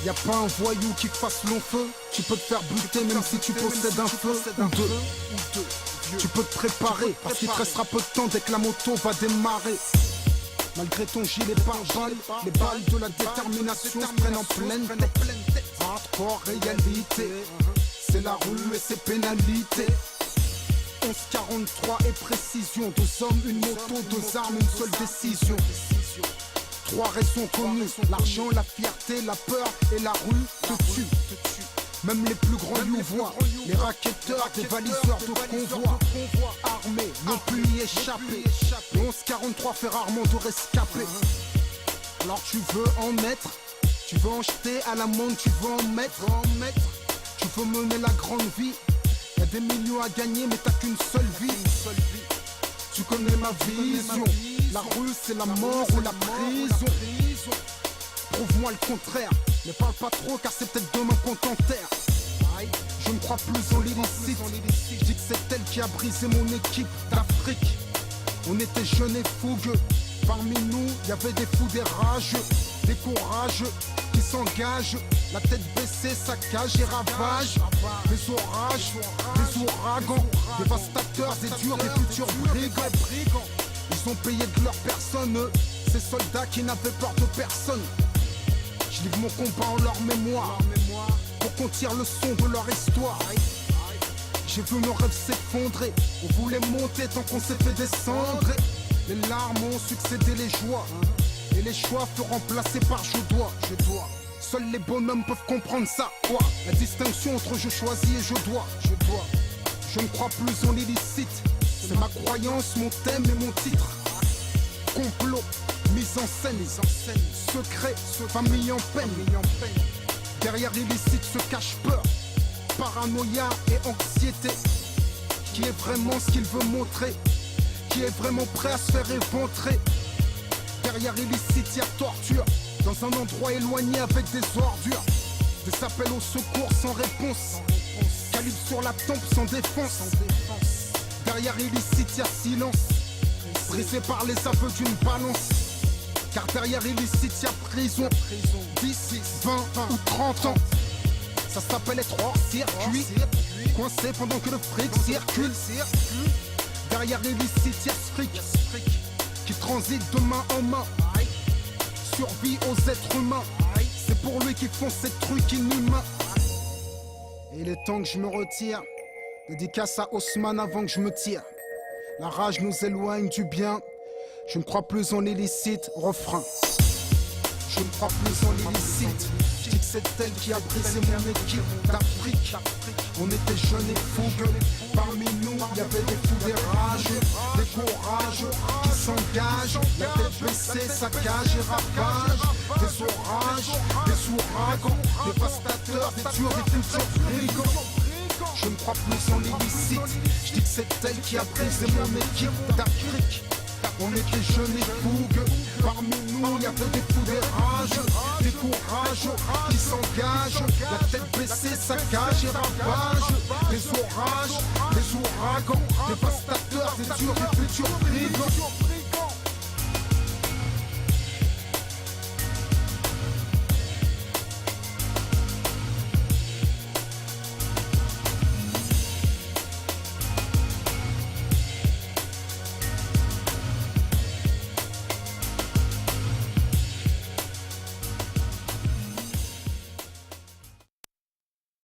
Y'a pas un voyou qui fasse long feu. Tu peux te faire buter même si tu possèdes un feu ou deux. Tu peux te préparer parce qu'il te restera peu de temps dès que la moto va démarrer. Malgré ton gilet pare-balles, les balles de la détermination se prennent en pleine tête. Hardcore réalité, c'est la rue et ses pénalités. 11-43 et précision, 2 hommes, une moto, 2 armes, une seule décision. 3 raisons connues, l'argent, la fierté, la peur et la rue te tue. Même les plus grands louvois, les racketteurs, des valiseurs de convois, armés, n'ont pu y échapper. Le 11-43 fait rarement de rescapés. Alors tu veux en mettre, tu veux en jeter à l'amende, tu veux en mettre. Tu veux mener la grande vie. Y'a des millions à gagner mais t'as qu'une seule vie. Tu connais ma vision. La rue c'est la mort ou la prison. Prouve-moi le contraire. Ne parle pas trop car c'est peut-être demain qu'on t'enterre. Je ne crois plus en l'illicite. Je dis que c'est elle qui a brisé mon équipe d'Afrique. On était jeunes et fougueux. Parmi nous, y avait des fous, des rageux, des courageux qui s'engagent. La tête baissée, saccage et ravage. Des orages, des ouragans, dévastateurs, des durs, des futurs brigands. Ils ont payé de leur personne, ces soldats qui n'avaient peur de personne. Je livre mon combat en leur mémoire, pour qu'on tire le son de leur histoire. J'ai vu nos rêves s'effondrer, on voulait monter tant qu'on s'est fait descendre. Les larmes ont succédé les joies, et les choix furent remplacés par je dois. Seuls les bonhommes peuvent comprendre ça, quoi. La distinction entre je choisis et je dois. Je ne crois plus en l'illicite, c'est ma croyance, mon thème et mon titre. Complot, mise en scène, secret, famille en peine. Derrière illicite se cache peur, paranoïa et anxiété. Qui est vraiment ce qu'il veut montrer? Qui est vraiment prêt à se faire éventrer? Derrière illicite y'a torture, dans un endroit éloigné avec des ordures. Des appels au secours sans réponse, calibre sur la tempe sans défense. Derrière illicite y'a silence, brisé par les aveux d'une balance. Car derrière illicite y'a prison, 10, 20 ou 30 ans. Ça s'appelle être hors circuit, coincé pendant que le fric circule. Derrière illicite y'a ce fric qui transite de main en main. Survie aux êtres humains, c'est pour lui qu'ils font ces trucs inhumains. Et il est temps que je me retire. Dédicace à Haussmann avant que je me tire. La rage nous éloigne du bien. Je ne crois plus en l'illicite. Refrain. Je ne crois plus en l'illicite. Je dis que c'est elle qui a brisé mon équipe d'Afrique. On était jeunes et fougueux. Parmi nous, il y avait des fous, des rageux, des courageux qui s'engagent. La tête baissée, saccage et ravage. Des orages, des ouragans, dévastateurs, des durs, des futurs brigands. Je ne crois plus en l'illicite. Je dis que c'est elle qui a brisé mon équipe d'Afrique. On était jeunes et fougueux. Parmi nous, il y avait des fous, des rageux, des courageux qui s'engagent. La tête baissée, saccage et ravage. Des orages, des ouragans, dévastateurs, des durs, des futurs brigands.